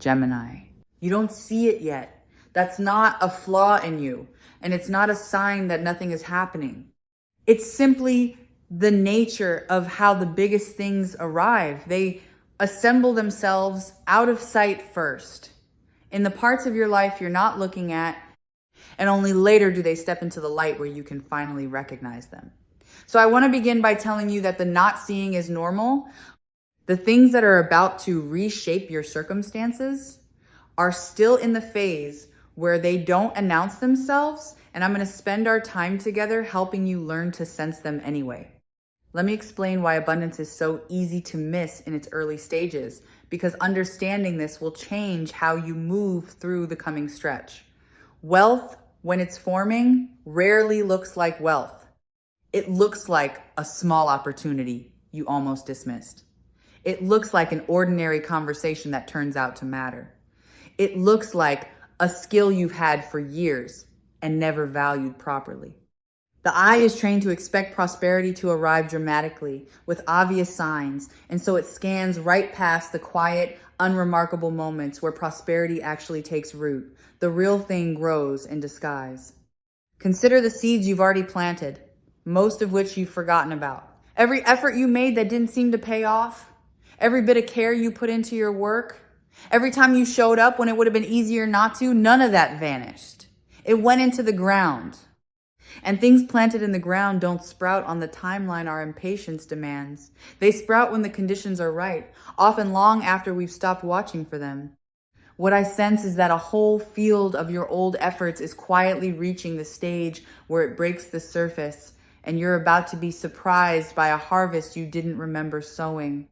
Gemini. You don't see it yet. That's not a flaw in you, and it's not a sign that nothing is happening. It's simply the nature of how the biggest things arrive. They assemble themselves out of sight first, in the parts of your life you're not looking at, and only later do they step into the light where you can finally recognize them. So I want to begin by telling you that the not seeing is normal. The things that are about to reshape your circumstances are still in the phase where they don't announce themselves, and I'm going to spend our time together helping you learn to sense them anyway. Let me explain why abundance is so easy to miss in its early stages, because understanding this will change how you move through the coming stretch. Wealth, when it's forming, rarely looks like wealth. It looks like a small opportunity you almost dismissed. It looks like an ordinary conversation that turns out to matter. It looks like a skill you've had for years and never valued properly. The eye is trained to expect prosperity to arrive dramatically with obvious signs, and so it scans right past the quiet, unremarkable moments where prosperity actually takes root. The real thing grows in disguise. Consider the seeds you've already planted, most of which you've forgotten about. Every effort you made that didn't seem to pay off, every bit of care you put into your work, every time you showed up when it would have been easier not to, none of that vanished. It went into the ground. And things planted in the ground don't sprout on the timeline our impatience demands. They sprout when the conditions are right, often long after we've stopped watching for them. What I sense is that a whole field of your old efforts is quietly reaching the stage where it breaks the surface, and you're about to be surprised by a harvest you didn't remember sowing.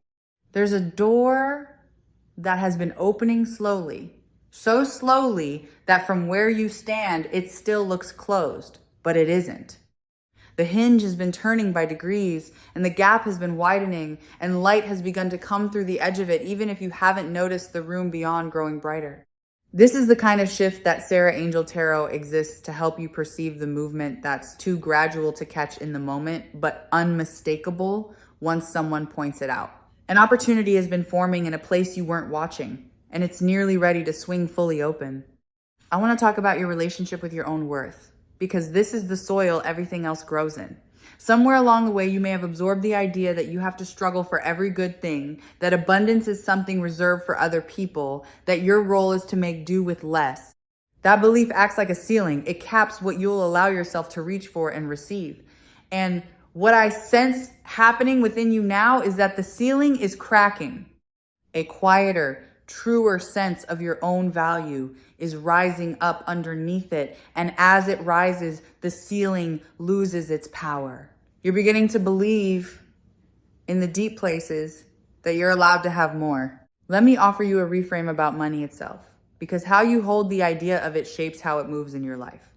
There's a door that has been opening slowly, so slowly that from where you stand, it still looks closed, but it isn't. The hinge has been turning by degrees, and the gap has been widening, and light has begun to come through the edge of it, even if you haven't noticed the room beyond growing brighter. This is the kind of shift that Sarah Angel Tarot exists to help you perceive the movement that's too gradual to catch in the moment, but unmistakable once someone points it out. An opportunity has been forming in a place you weren't watching, and it's nearly ready to swing fully open. I want to talk about your relationship with your own worth, because this is the soil everything else grows in. Somewhere along the way, you may have absorbed the idea that you have to struggle for every good thing, that abundance is something reserved for other people, that your role is to make do with less. That belief acts like a ceiling. It caps what you'll allow yourself to reach for and receive. And what I sense happening within you now is that the ceiling is cracking. A quieter, truer sense of your own value is rising up underneath it. And as it rises, the ceiling loses its power. You're beginning to believe in the deep places that you're allowed to have more. Let me offer you a reframe about money itself, because how you hold the idea of it shapes how it moves in your life.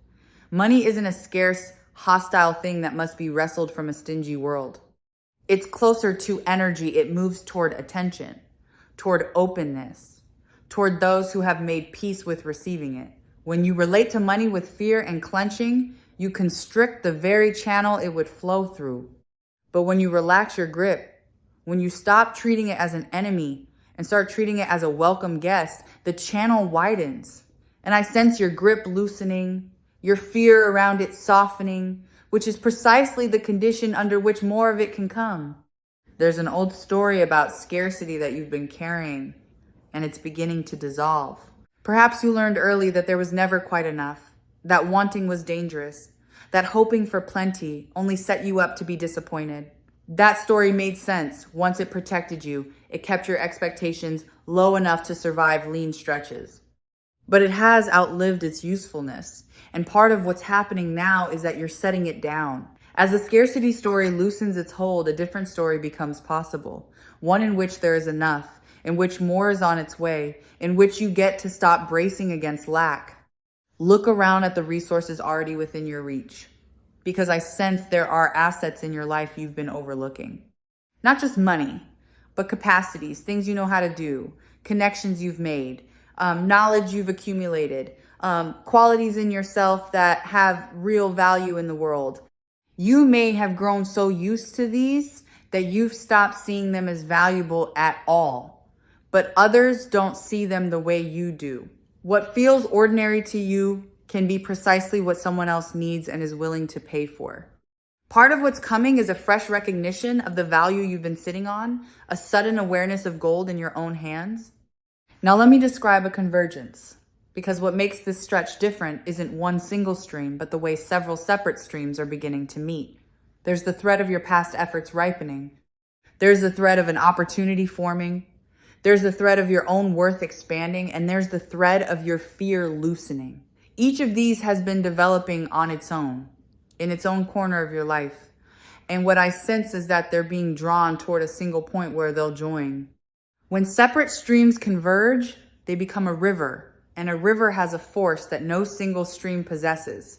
Money isn't a scarce, hostile thing that must be wrestled from a stingy world. It's closer to energy. It moves toward attention, toward openness, toward those who have made peace with receiving it. When you relate to money with fear and clenching, you constrict the very channel it would flow through. But when you relax your grip, when you stop treating it as an enemy and start treating it as a welcome guest, the channel widens. And I sense your grip loosening, your fear around it softening, which is precisely the condition under which more of it can come. There's an old story about scarcity that you've been carrying, and it's beginning to dissolve. Perhaps you learned early that there was never quite enough, that wanting was dangerous, that hoping for plenty only set you up to be disappointed. That story made sense once it protected you. It kept your expectations low enough to survive lean stretches. But it has outlived its usefulness, and part of what's happening now is that you're setting it down. As the scarcity story loosens its hold, a different story becomes possible, one in which there is enough, in which more is on its way, in which you get to stop bracing against lack. Look around at the resources already within your reach, because I sense there are assets in your life you've been overlooking. Not just money, but capacities, things you know how to do, connections you've made, knowledge you've accumulated, qualities in yourself that have real value in the world. You may have grown so used to these that you've stopped seeing them as valuable at all. but others don't see them the way you do. What feels ordinary to you can be precisely what someone else needs and is willing to pay for. Part of what's coming is a fresh recognition of the value you've been sitting on, a sudden awareness of gold in your own hands. Now let me describe a convergence, because what makes this stretch different isn't one single stream, but the way several separate streams are beginning to meet. There's the thread of your past efforts ripening. There's the thread of an opportunity forming. There's the thread of your own worth expanding, and there's the thread of your fear loosening. Each of these has been developing on its own, in its own corner of your life. And what I sense is that they're being drawn toward a single point where they'll join. When separate streams converge, they become a river, and a river has a force that no single stream possesses.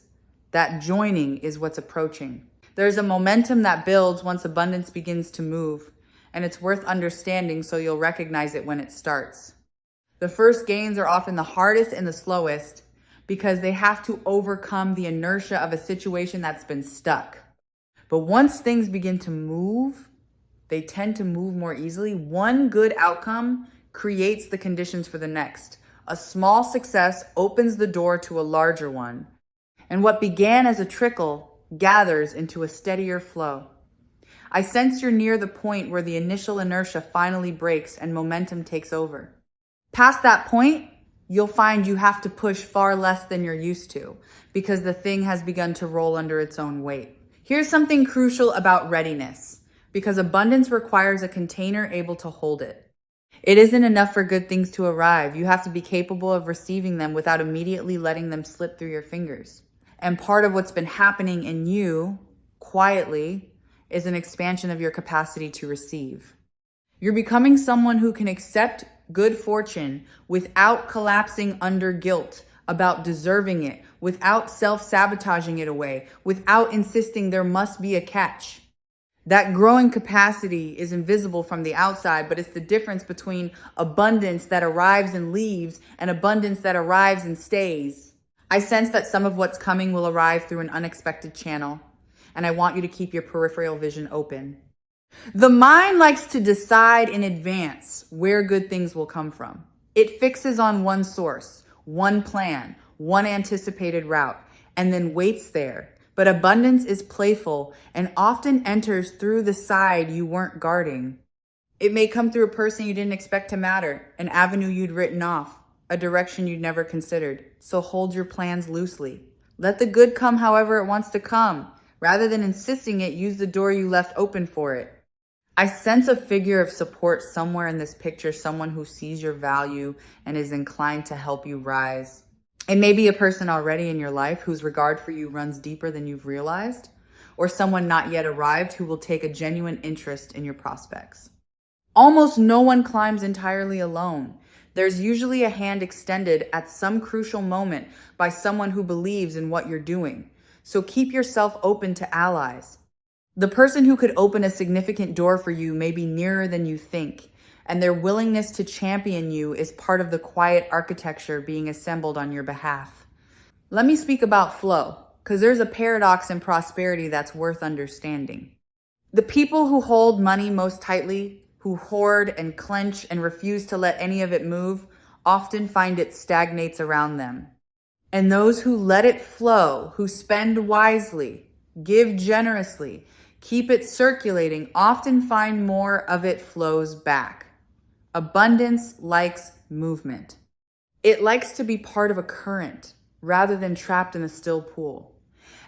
That joining is what's approaching. There's a momentum that builds once abundance begins to move, and it's worth understanding so you'll recognize it when it starts. The first gains are often the hardest and the slowest because they have to overcome the inertia of a situation that's been stuck. But once things begin to move, they tend to move more easily. One good outcome creates the conditions for the next. A small success opens the door to a larger one. And what began as a trickle gathers into a steadier flow. I sense you're near the point where the initial inertia finally breaks and momentum takes over. Past that point, you'll find you have to push far less than you're used to because the thing has begun to roll under its own weight. Here's something crucial about readiness, because abundance requires a container able to hold it. It isn't enough for good things to arrive. You have to be capable of receiving them without immediately letting them slip through your fingers. And part of what's been happening in you, quietly, is an expansion of your capacity to receive. You're becoming someone who can accept good fortune without collapsing under guilt about deserving it, without self-sabotaging it away, without insisting there must be a catch. That growing capacity is invisible from the outside, but it's the difference between abundance that arrives and leaves and abundance that arrives and stays. I sense that some of what's coming will arrive through an unexpected channel, and I want you to keep your peripheral vision open. The mind likes to decide in advance where good things will come from. It fixes on one source, one plan, one anticipated route, and then waits there. But abundance is playful and often enters through the side you weren't guarding. It may come through a person you didn't expect to matter, an avenue you'd written off, a direction you'd never considered. So hold your plans loosely. Let the good come however it wants to come. Rather than insisting it, use the door you left open for it. I sense a figure of support somewhere in this picture, someone who sees your value and is inclined to help you rise. It may be a person already in your life whose regard for you runs deeper than you've realized, or someone not yet arrived who will take a genuine interest in your prospects. Almost no one climbs entirely alone. There's usually a hand extended at some crucial moment by someone who believes in what you're doing. So keep yourself open to allies. The person who could open a significant door for you may be nearer than you think, and their willingness to champion you is part of the quiet architecture being assembled on your behalf. Let me speak about flow, because there's a paradox in prosperity that's worth understanding. The people who hold money most tightly, who hoard and clench and refuse to let any of it move, often find it stagnates around them. And those who let it flow, who spend wisely, give generously, keep it circulating, often find more of it flows back. Abundance likes movement. It likes to be part of a current rather than trapped in a still pool.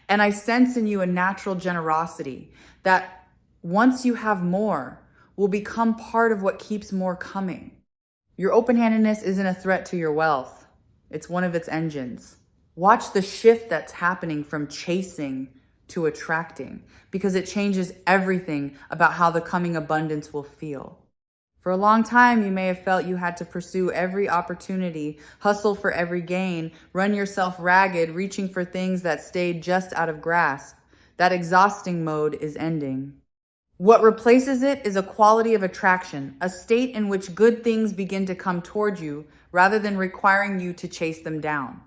And I sense in you a natural generosity that once you have more, will become part of what keeps more coming. Your open-handedness isn't a threat to your wealth. It's one of its engines. Watch the shift that's happening from chasing to attracting, because it changes everything about how the coming abundance will feel. For a long time, you may have felt you had to pursue every opportunity, hustle for every gain, run yourself ragged, reaching for things that stayed just out of grasp. That exhausting mode is ending. What replaces it is a quality of attraction, a state in which good things begin to come toward you rather than requiring you to chase them down.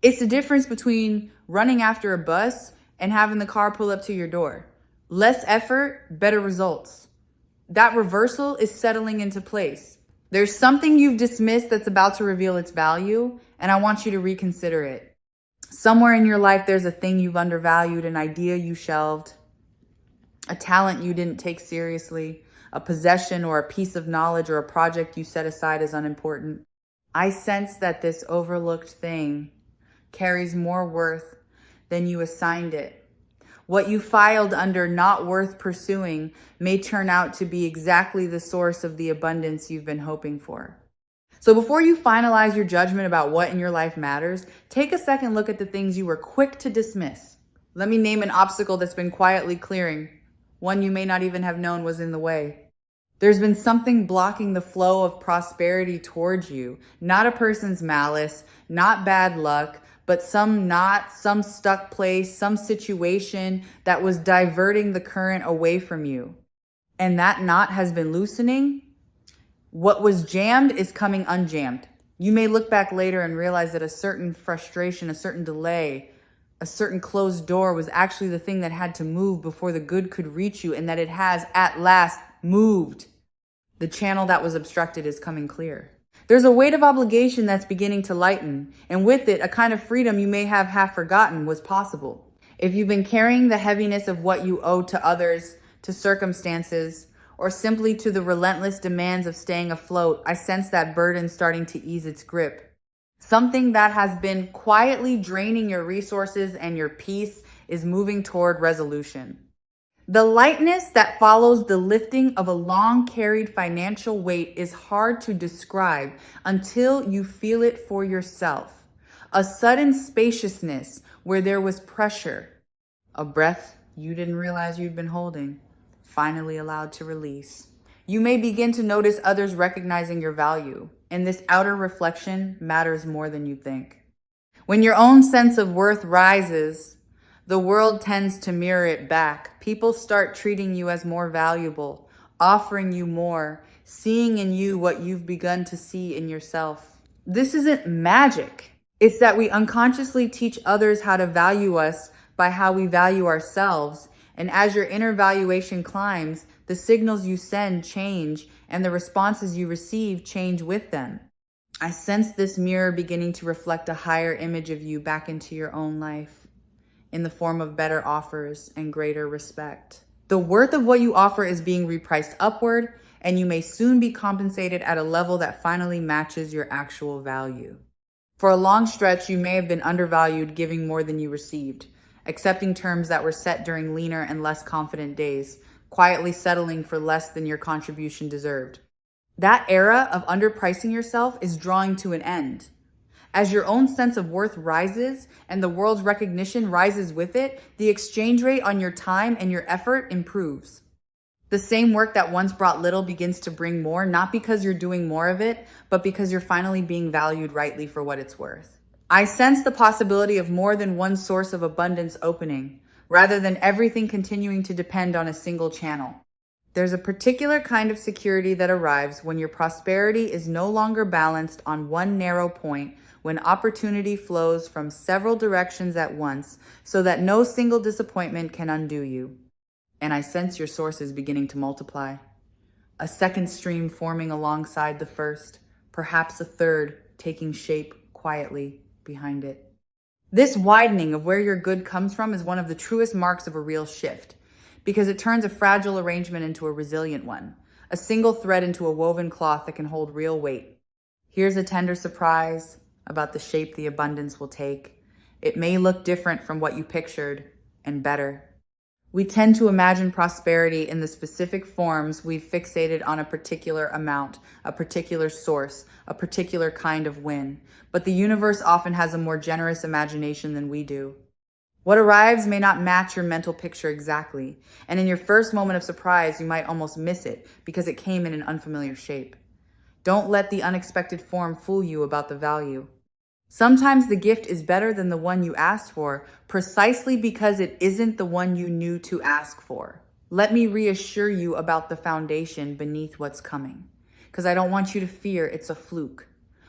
It's the difference between running after a bus and having the car pull up to your door. Less effort, better results. That reversal is settling into place. There's something you've dismissed that's about to reveal its value, and I want you to reconsider it. Somewhere in your life, there's a thing you've undervalued, an idea you shelved, a talent you didn't take seriously, a possession or a piece of knowledge or a project you set aside as unimportant. I sense that this overlooked thing carries more worth than you assigned it. What you filed under not worth pursuing may turn out to be exactly the source of the abundance you've been hoping for. So before you finalize your judgment about what in your life matters, take a second look at the things you were quick to dismiss. Let me name an obstacle that's been quietly clearing, one you may not even have known was in the way. There's been something blocking the flow of prosperity towards you, not a person's malice, not bad luck, but some knot, some stuck place, some situation that was diverting the current away from you. And that knot has been loosening. What was jammed is coming unjammed. You may look back later and realize that a certain frustration, a certain delay, a certain closed door was actually the thing that had to move before the good could reach you, and that it has at last moved. The channel that was obstructed is coming clear. There's a weight of obligation that's beginning to lighten, and with it, a kind of freedom you may have half forgotten was possible. If you've been carrying the heaviness of what you owe to others, to circumstances, or simply to the relentless demands of staying afloat, I sense that burden starting to ease its grip. Something that has been quietly draining your resources and your peace is moving toward resolution. The lightness that follows the lifting of a long-carried financial weight is hard to describe until you feel it for yourself. A sudden spaciousness where there was pressure, a breath you didn't realize you'd been holding, finally allowed to release. You may begin to notice others recognizing your value, and this outer reflection matters more than you think. When your own sense of worth rises, the world tends to mirror it back. People start treating you as more valuable, offering you more, seeing in you what you've begun to see in yourself. This isn't magic. It's that we unconsciously teach others how to value us by how we value ourselves. And as your inner valuation climbs, the signals you send change and the responses you receive change with them. I sense this mirror beginning to reflect a higher image of you back into your own life, in the form of better offers and greater respect. The worth of what you offer is being repriced upward, and you may soon be compensated at a level that finally matches your actual value. For a long stretch, you may have been undervalued, giving more than you received, accepting terms that were set during leaner and less confident days, quietly settling for less than your contribution deserved. That era of underpricing yourself is drawing to an end. As your own sense of worth rises and the world's recognition rises with it, the exchange rate on your time and your effort improves. The same work that once brought little begins to bring more, not because you're doing more of it, but because you're finally being valued rightly for what it's worth. I sense the possibility of more than one source of abundance opening, rather than everything continuing to depend on a single channel. There's a particular kind of security that arrives when your prosperity is no longer balanced on one narrow point, when opportunity flows from several directions at once, so that no single disappointment can undo you. And I sense your sources beginning to multiply. A second stream forming alongside the first, perhaps a third taking shape quietly behind it. This widening of where your good comes from is one of the truest marks of a real shift, because it turns a fragile arrangement into a resilient one, a single thread into a woven cloth that can hold real weight. Here's a tender surprise about the shape the abundance will take. It may look different from what you pictured, and better. We tend to imagine prosperity in the specific forms we've fixated on: a particular amount, a particular source, a particular kind of win. But the universe often has a more generous imagination than we do. What arrives may not match your mental picture exactly, and in your first moment of surprise, you might almost miss it because it came in an unfamiliar shape. Don't let the unexpected form fool you about the value. Sometimes the gift is better than the one you asked for, precisely because it isn't the one you knew to ask for. Let me reassure you about the foundation beneath what's coming, because I don't want you to fear it's a fluke.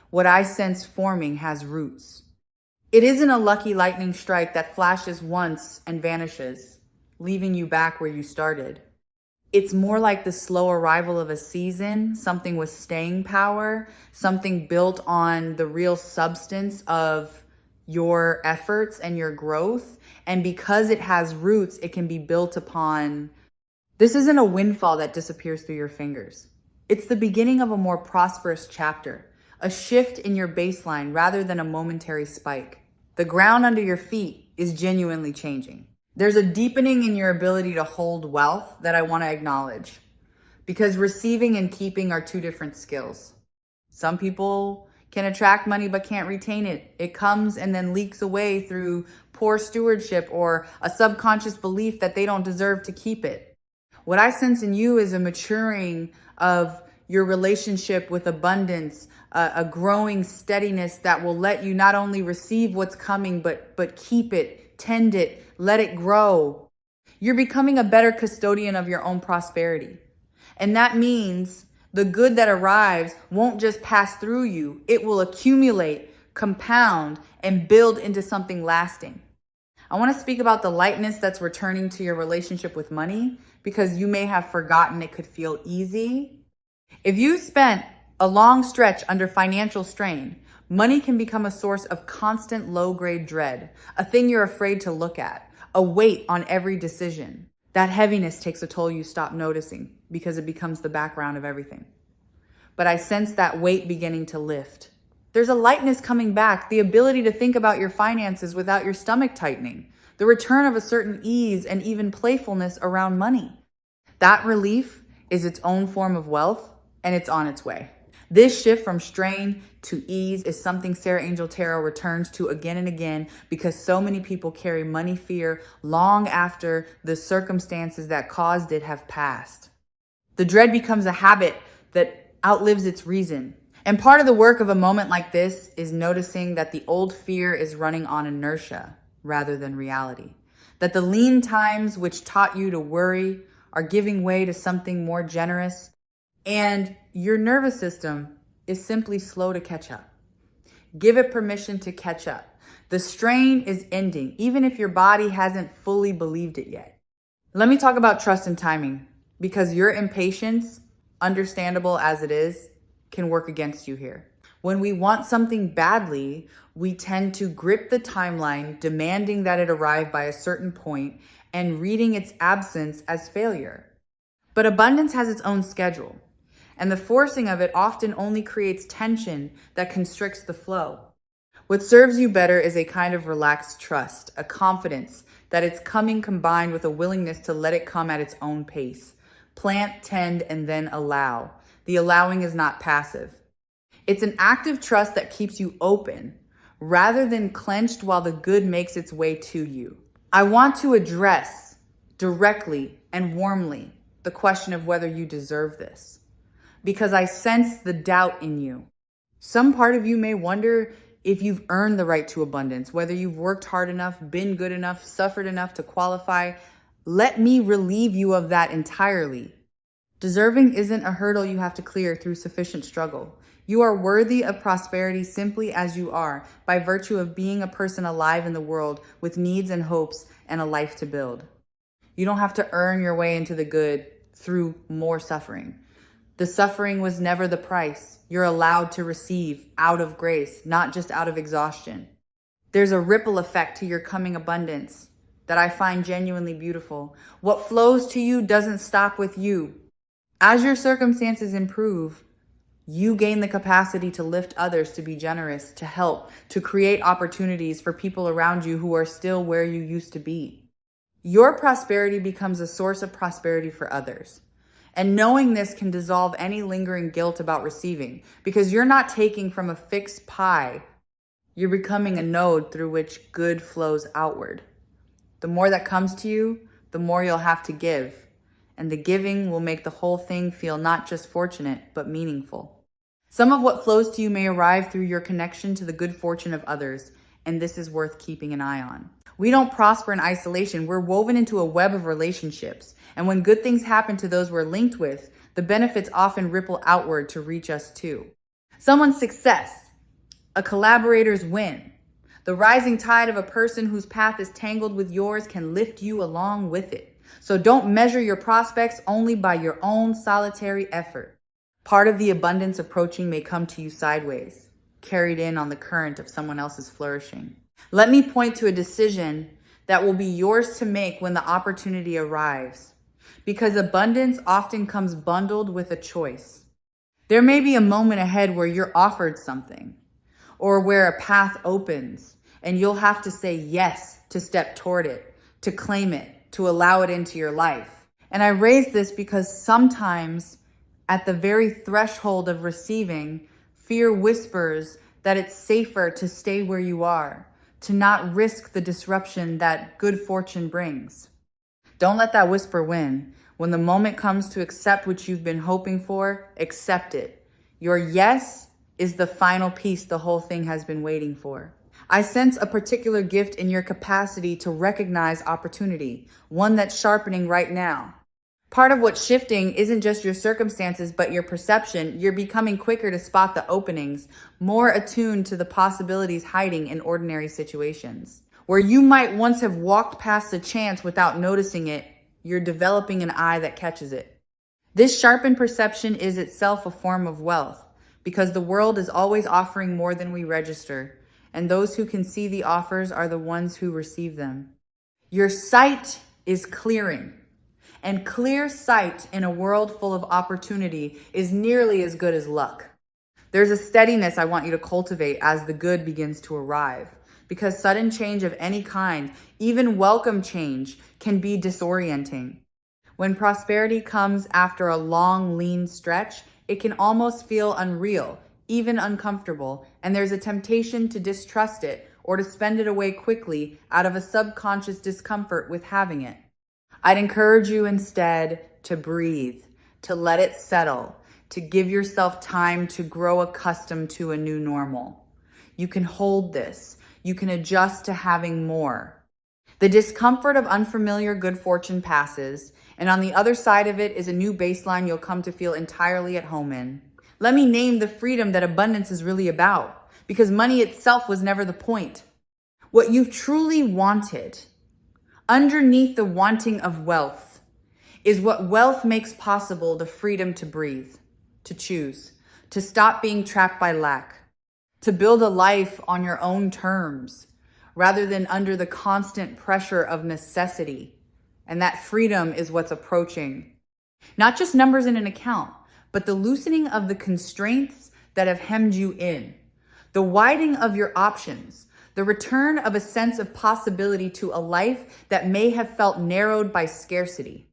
What I sense forming has roots. It isn't a lucky lightning strike that flashes once and vanishes, leaving you back where you started. It's more like the slow arrival of a season, something with staying power, something built on the real substance of your efforts and your growth. And because it has roots, it can be built upon. This isn't a windfall that disappears through your fingers. It's the beginning of a more prosperous chapter, a shift in your baseline rather than a momentary spike. The ground under your feet is genuinely changing. There's a deepening in your ability to hold wealth that I want to acknowledge, because receiving and keeping are two different skills. Some people can attract money but can't retain it. It comes and then leaks away through poor stewardship or a subconscious belief that they don't deserve to keep it. What I sense in you is a maturing of your relationship with abundance, a growing steadiness that will let you not only receive what's coming, but keep it, tend it, let it grow. You're becoming a better custodian of your own prosperity. And that means the good that arrives won't just pass through you. It will accumulate, compound, and build into something lasting. I want to speak about the lightness that's returning to your relationship with money, because you may have forgotten it could feel easy. If you spent a long stretch under financial strain, money can become a source of constant low-grade dread, a thing you're afraid to look at, a weight on every decision. That heaviness takes a toll you stop noticing because it becomes the background of everything. But I sense that weight beginning to lift. There's a lightness coming back, the ability to think about your finances without your stomach tightening, the return of a certain ease and even playfulness around money. That relief is its own form of wealth, and it's on its way. This shift from strain to ease is something Sarah Angel Tarot returns to again and again, because so many people carry money fear long after the circumstances that caused it have passed. The dread becomes a habit that outlives its reason. And part of the work of a moment like this is noticing that the old fear is running on inertia rather than reality. That the lean times which taught you to worry are giving way to something more generous, and your nervous system is simply slow to catch up. Give it permission to catch up. The strain is ending, even if your body hasn't fully believed it yet. Let me talk about trust and timing, because your impatience, understandable as it is, can work against you here. When we want something badly, we tend to grip the timeline, demanding that it arrive by a certain point and reading its absence as failure. But abundance has its own schedule, and the forcing of it often only creates tension that constricts the flow. What serves you better is a kind of relaxed trust, a confidence that it's coming combined with a willingness to let it come at its own pace. Plant, tend, and then allow. The allowing is not passive. It's an active trust that keeps you open rather than clenched while the good makes its way to you. I want to address directly and warmly the question of whether you deserve this, because I sense the doubt in you. Some part of you may wonder if you've earned the right to abundance, whether you've worked hard enough, been good enough, suffered enough to qualify. Let me relieve you of that entirely. Deserving isn't a hurdle you have to clear through sufficient struggle. You are worthy of prosperity simply as you are, by virtue of being a person alive in the world with needs and hopes and a life to build. You don't have to earn your way into the good through more suffering. The suffering was never the price. You're allowed to receive out of grace, not just out of exhaustion. There's a ripple effect to your coming abundance that I find genuinely beautiful. What flows to you doesn't stop with you. As your circumstances improve, you gain the capacity to lift others, to be generous, to help, to create opportunities for people around you who are still where you used to be. Your prosperity becomes a source of prosperity for others. And knowing this can dissolve any lingering guilt about receiving, because you're not taking from a fixed pie. You're becoming a node through which good flows outward. The more that comes to you, the more you'll have to give. And the giving will make the whole thing feel not just fortunate, but meaningful. Some of what flows to you may arrive through your connection to the good fortune of others, and this is worth keeping an eye on. We don't prosper in isolation. We're woven into a web of relationships. And when good things happen to those we're linked with, the benefits often ripple outward to reach us too. Someone's success, a collaborator's win, the rising tide of a person whose path is tangled with yours can lift you along with it. So don't measure your prospects only by your own solitary effort. Part of the abundance approaching may come to you sideways, carried in on the current of someone else's flourishing. Let me point to a decision that will be yours to make when the opportunity arrives, because abundance often comes bundled with a choice. There may be a moment ahead where you're offered something, or where a path opens, and you'll have to say yes to step toward it, to claim it, to allow it into your life. And I raise this because sometimes at the very threshold of receiving, fear whispers that it's safer to stay where you are, to not risk the disruption that good fortune brings. Don't let that whisper win. When the moment comes to accept what you've been hoping for, accept it. Your yes is the final piece the whole thing has been waiting for. I sense a particular gift in your capacity to recognize opportunity, one that's sharpening right now. Part of what's shifting isn't just your circumstances, but your perception. You're becoming quicker to spot the openings, more attuned to the possibilities hiding in ordinary situations. Where you might once have walked past a chance without noticing it, you're developing an eye that catches it. This sharpened perception is itself a form of wealth, because the world is always offering more than we register, and those who can see the offers are the ones who receive them. Your sight is clearing. And clear sight in a world full of opportunity is nearly as good as luck. There's a steadiness I want you to cultivate as the good begins to arrive, because sudden change of any kind, even welcome change, can be disorienting. When prosperity comes after a long, lean stretch, it can almost feel unreal, even uncomfortable, and there's a temptation to distrust it or to spend it away quickly out of a subconscious discomfort with having it. I'd encourage you instead to breathe, to let it settle, to give yourself time to grow accustomed to a new normal. You can hold this. You can adjust to having more. The discomfort of unfamiliar good fortune passes, and on the other side of it is a new baseline you'll come to feel entirely at home in. Let me name the freedom that abundance is really about, because money itself was never the point. What you've truly wanted, underneath the wanting of wealth, is what wealth makes possible: the freedom to breathe, to choose, to stop being trapped by lack, to build a life on your own terms, rather than under the constant pressure of necessity. And that freedom is what's approaching. Not just numbers in an account, but the loosening of the constraints that have hemmed you in, the widening of your options, the return of a sense of possibility to a life that may have felt narrowed by scarcity.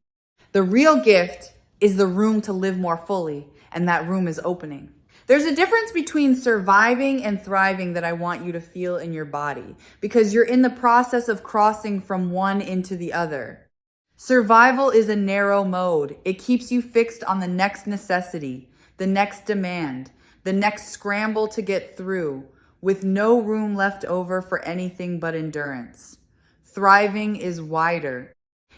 The real gift is the room to live more fully, and that room is opening. There's a difference between surviving and thriving that I want you to feel in your body, because you're in the process of crossing from one into the other. Survival is a narrow mode. It keeps you fixed on the next necessity, the next demand, the next scramble to get through, with no room left over for anything but endurance. Thriving is wider.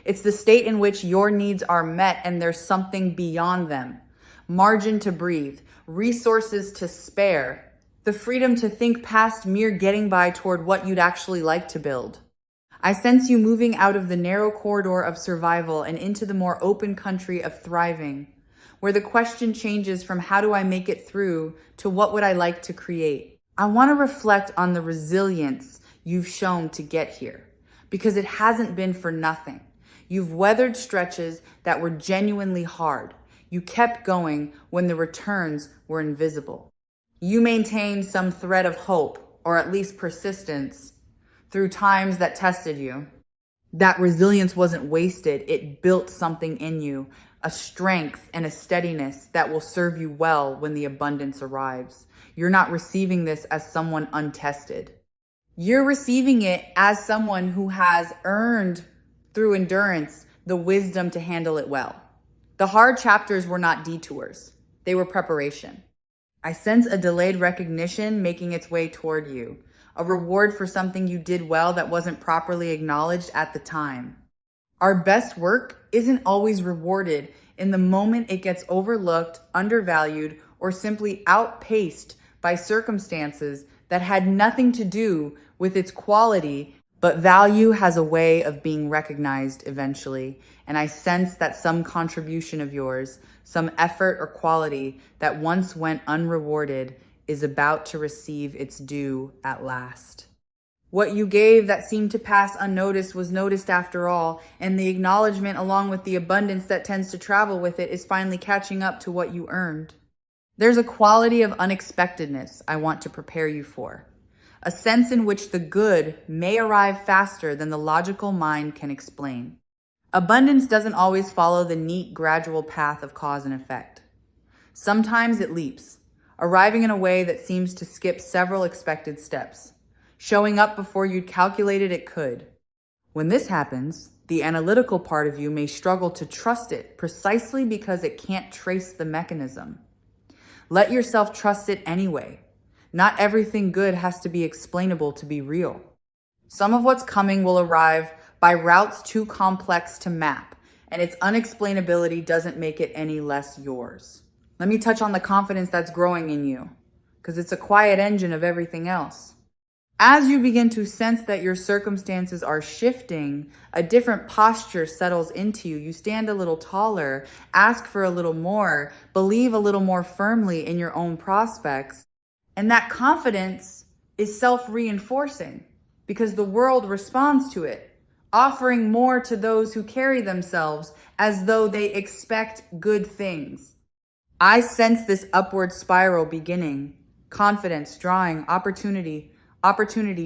It's the state in which your needs are met and there's something beyond them. Margin to breathe, resources to spare, the freedom to think past mere getting by toward what you'd actually like to build. I sense you moving out of the narrow corridor of survival and into the more open country of thriving, where the question changes from how do I make it through to what would I like to create. I want to reflect on the resilience you've shown to get here, because it hasn't been for nothing. You've weathered stretches that were genuinely hard. You kept going when the returns were invisible. You maintained some thread of hope, or at least persistence, through times that tested you. That resilience wasn't wasted. It built something in you, a strength and a steadiness that will serve you well when the abundance arrives. You're not receiving this as someone untested. You're receiving it as someone who has earned, through endurance, the wisdom to handle it well. The hard chapters were not detours. They were preparation. I sense a delayed recognition making its way toward you, a reward for something you did well that wasn't properly acknowledged at the time. Our best work isn't always rewarded in the moment. It gets overlooked, undervalued, or simply outpaced by circumstances that had nothing to do with its quality, But value has a way of being recognized eventually, and I sense that some contribution of yours, some effort or quality that once went unrewarded, is about to receive its due at last. What you gave that seemed to pass unnoticed was noticed after all, and the acknowledgement along with the abundance that tends to travel with it is finally catching up to what you earned. There's a quality of unexpectedness I want to prepare you for, a sense in which the good may arrive faster than the logical mind can explain. Abundance doesn't always follow the neat, gradual path of cause and effect. Sometimes it leaps, arriving in a way that seems to skip several expected steps, showing up before you'd calculated it could. When this happens, the analytical part of you may struggle to trust it precisely because it can't trace the mechanism. Let yourself trust it anyway. Not everything good has to be explainable to be real. Some of what's coming will arrive by routes too complex to map, and its unexplainability doesn't make it any less yours. Let me touch on the confidence that's growing in you, because it's a quiet engine of everything else. As you begin to sense that your circumstances are shifting, a different posture settles into you. You stand a little taller, ask for a little more, believe a little more firmly in your own prospects. And that confidence is self-reinforcing because the world responds to it, offering more to those who carry themselves as though they expect good things. I sense this upward spiral beginning, confidence drawing, opportunity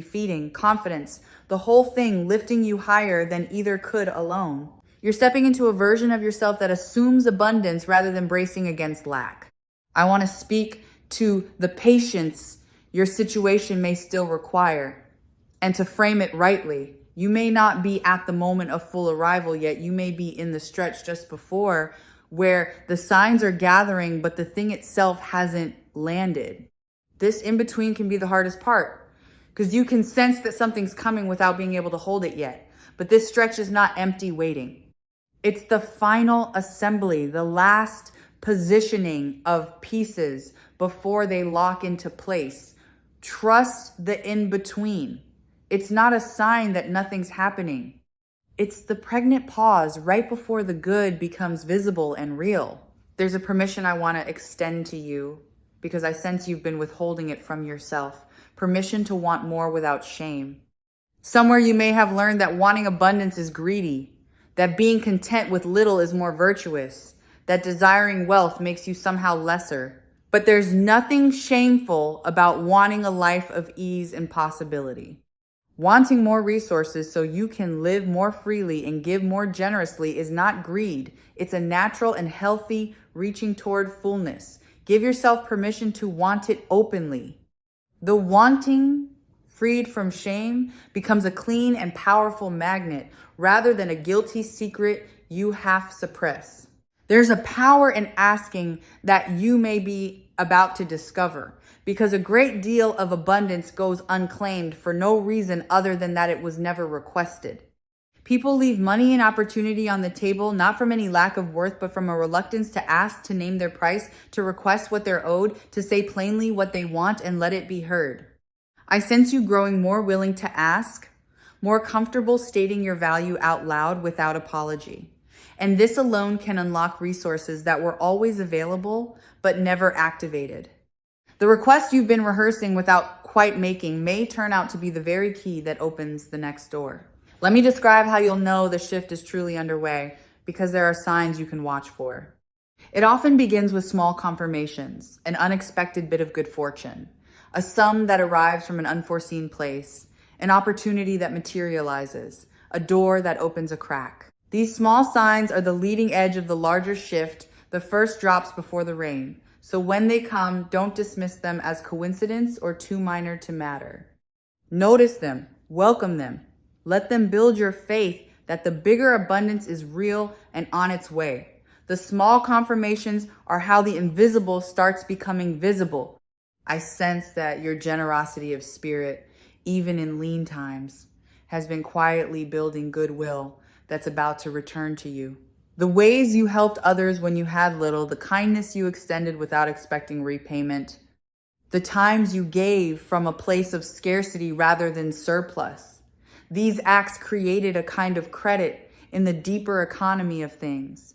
feeding, confidence, the whole thing lifting you higher than either could alone. You're stepping into a version of yourself that assumes abundance rather than bracing against lack. I want to speak to the patience your situation may still require, and to frame it rightly. You may not be at the moment of full arrival yet. You may be in the stretch just before where the signs are gathering, but the thing itself hasn't landed. This in between can be the hardest part because you can sense that something's coming without being able to hold it yet. But this stretch is not empty waiting. It's the final assembly, the last positioning of pieces before they lock into place. Trust the in-between. It's not a sign that nothing's happening. It's the pregnant pause right before the good becomes visible and real. There's a permission I want to extend to you because I sense you've been withholding it from yourself. Permission to want more without shame. Somewhere you may have learned that wanting abundance is greedy, that being content with little is more virtuous, that desiring wealth makes you somehow lesser. But there's nothing shameful about wanting a life of ease and possibility. Wanting more resources so you can live more freely and give more generously is not greed. It's a natural and healthy reaching toward fullness. Give yourself permission to want it openly. The wanting, freed from shame, becomes a clean and powerful magnet rather than a guilty secret you half suppress. There's a power in asking that you may be about to discover, because a great deal of abundance goes unclaimed for no reason other than that it was never requested. People leave money and opportunity on the table, not from any lack of worth, but from a reluctance to ask, to name their price, to request what they're owed, to say plainly what they want and let it be heard. I sense you growing more willing to ask, more comfortable stating your value out loud without apology. And this alone can unlock resources that were always available, but never activated. The request you've been rehearsing without quite making may turn out to be the very key that opens the next door. Let me describe how you'll know the shift is truly underway, because there are signs you can watch for. It often begins with small confirmations, an unexpected bit of good fortune, a sum that arrives from an unforeseen place, an opportunity that materializes, a door that opens a crack. These small signs are the leading edge of the larger shift, the first drops before the rain. So when they come, don't dismiss them as coincidence or too minor to matter. Notice them, welcome them, let them build your faith that the bigger abundance is real and on its way. The small confirmations are how the invisible starts becoming visible. I sense that your generosity of spirit, even in lean times, has been quietly building goodwill that's about to return to you. The ways you helped others when you had little, the kindness you extended without expecting repayment, the times you gave from a place of scarcity rather than surplus. These acts created a kind of credit in the deeper economy of things.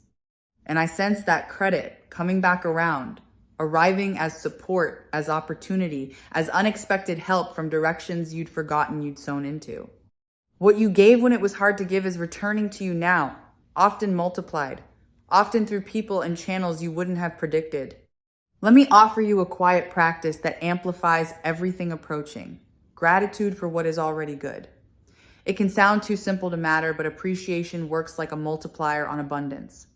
And I sense that credit coming back around, arriving as support, as opportunity, as unexpected help from directions you'd forgotten you'd sown into. What you gave when it was hard to give is returning to you now, often multiplied, often through people and channels you wouldn't have predicted. Let me offer you a quiet practice that amplifies everything approaching. Gratitude for what is already good. It can sound too simple to matter, but appreciation works like a multiplier on abundance.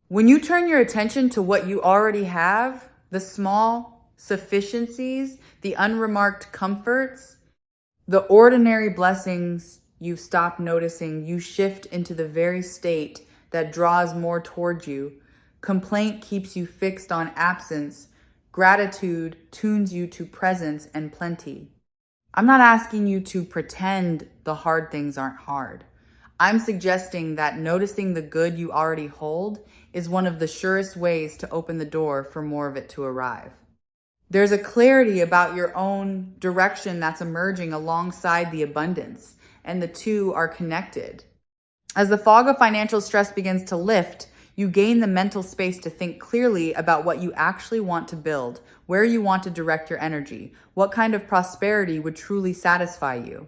When you turn your attention to what you already have, the small sufficiencies, the unremarked comforts, the ordinary blessings you stop noticing, you shift into the very state that draws more towards you. Complaint keeps you fixed on absence. Gratitude tunes you to presence and plenty. I'm not asking you to pretend the hard things aren't hard. I'm suggesting that noticing the good you already hold is one of the surest ways to open the door for more of it to arrive. There's a clarity about your own direction that's emerging alongside the abundance, and the two are connected. As the fog of financial stress begins to lift, you gain the mental space to think clearly about what you actually want to build, where you want to direct your energy, what kind of prosperity would truly satisfy you.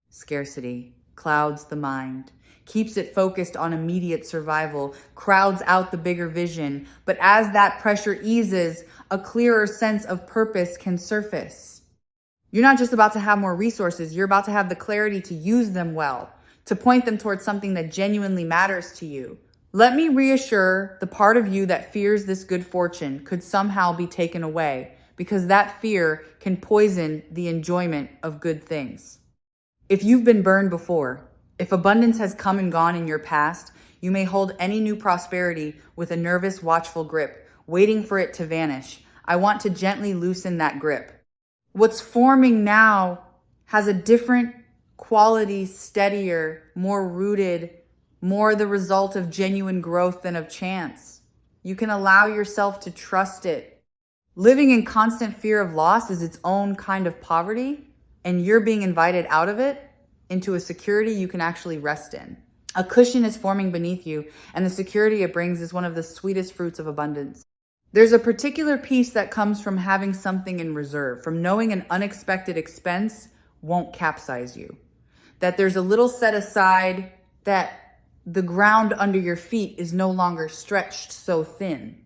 Scarcity clouds the mind, keeps it focused on immediate survival, crowds out the bigger vision. But as that pressure eases, a clearer sense of purpose can surface. You're not just about to have more resources, you're about to have the clarity to use them well, to point them towards something that genuinely matters to you. Let me reassure the part of you that fears this good fortune could somehow be taken away, because that fear can poison the enjoyment of good things. If you've been burned before, if abundance has come and gone in your past, you may hold any new prosperity with a nervous, watchful grip, waiting for it to vanish. I want to gently loosen that grip. What's forming now has a different quality, steadier, more rooted, more the result of genuine growth than of chance. You can allow yourself to trust it. Living in constant fear of loss is its own kind of poverty, and you're being invited out of it into a security you can actually rest in. A cushion is forming beneath you, and the security it brings is one of the sweetest fruits of abundance. There's a particular peace that comes from having something in reserve, from knowing an unexpected expense won't capsize you, that there's a little set aside, that the ground under your feet is no longer stretched so thin.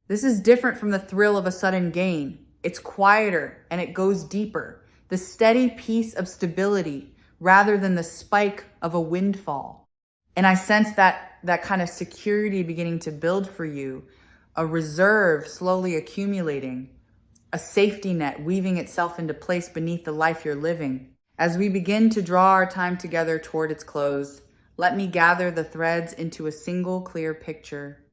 This is different from the thrill of a sudden gain. It's quieter and it goes deeper. The steady peace of stability rather than the spike of a windfall. And I sense that kind of security beginning to build for you, a reserve slowly accumulating, a safety net weaving itself into place beneath the life you're living. As we begin to draw our time together toward its close, let me gather the threads into a single clear picture.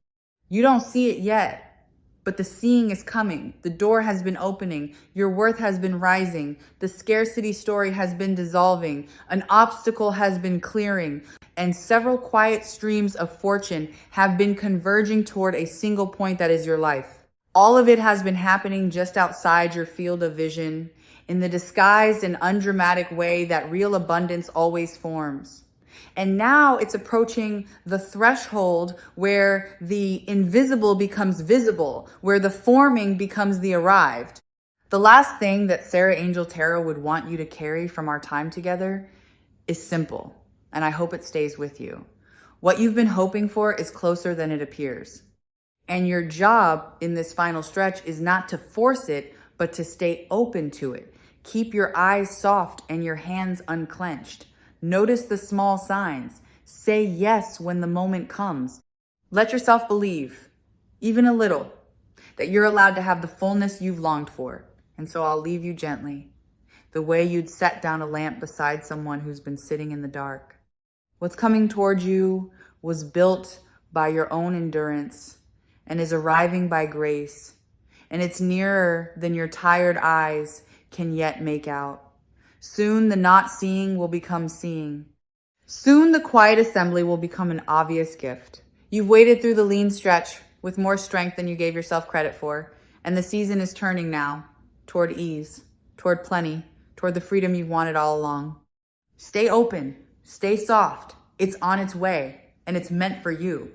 You don't see it yet, but the seeing is coming. The door has been opening. Your worth has been rising. The scarcity story has been dissolving. An obstacle has been clearing. And several quiet streams of fortune have been converging toward a single point that is your life. All of it has been happening just outside your field of vision, in the disguised and undramatic way that real abundance always forms. And now it's approaching the threshold where the invisible becomes visible, where the forming becomes the arrived. The last thing that Sarah Angel Tarot would want you to carry from our time together is simple, and I hope it stays with you. What you've been hoping for is closer than it appears. And your job in this final stretch is not to force it, but to stay open to it. Keep your eyes soft and your hands unclenched. Notice the small signs. Say yes when the moment comes. Let yourself believe, even a little, that you're allowed to have the fullness you've longed for. And so I'll leave you gently, the way you'd set down a lamp beside someone who's been sitting in the dark. What's coming toward you was built by your own endurance and is arriving by grace. And it's nearer than your tired eyes can yet make out. Soon the not seeing will become seeing. Soon the quiet assembly will become an obvious gift. You've waited through the lean stretch with more strength than you gave yourself credit for, and the season is turning now toward ease, toward plenty, toward the freedom you've wanted all along. Stay open. Stay soft. It's on its way and it's meant for you.